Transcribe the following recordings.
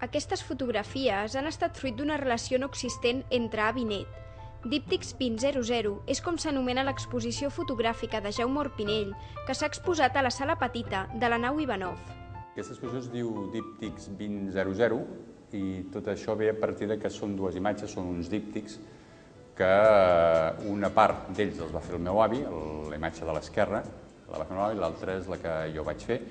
Aquestes fotografies han estat fruit d'una relació no existent entre avi i nét. Díptics 2000 és com s'anomena l'exposició fotogràfica de Jaume Orpinell, que s'ha exposat a la sala petita de la nau Ivanov. Aquesta exposició es diu Díptics 2000 i tot això ve a partir que són dues imatges, són uns díptics que una part d'ells els va fer el meu avi, la imatge de l'esquerra, la va fer el meu avi, l'altra és la que jo vaig fer.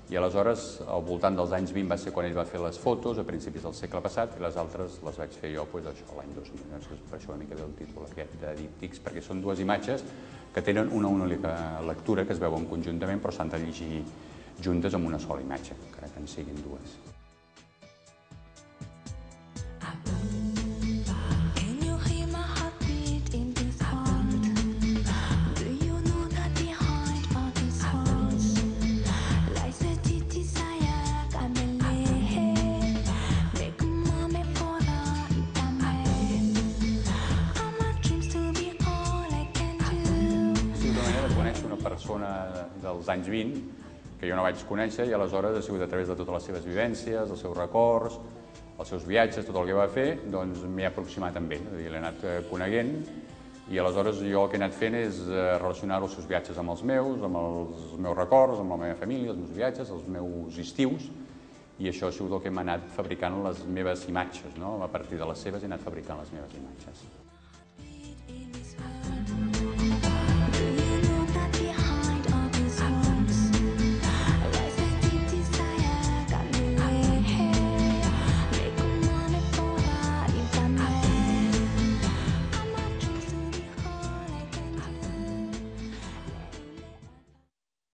I aleshores, al voltant dels anys 20 va ser quan ell va fer les fotos, a principis del segle passat, i les altres les vaig fer jo l'any 2000. Per això una mica el títol aquest de díptics, perquè són dues imatges que tenen una única lectura, que es veuen conjuntament, però s'han de llegir juntes amb una sola imatge, encara que en siguin dues. Una persona dels anys 20 que jo no vaig conèixer i aleshores ha sigut a través de totes les seves vivències, els seus records, els seus viatges, tot el que va fer, doncs m'he aproximat amb ell, l'he anat coneguent i aleshores jo el que he anat fent és relacionar els seus viatges amb els meus records, amb la meva família, els meus viatges, els meus estius i això ha sigut el que m'ha anat fabricant les meves imatges, no? A partir de les seves he anat fabricant les meves imatges.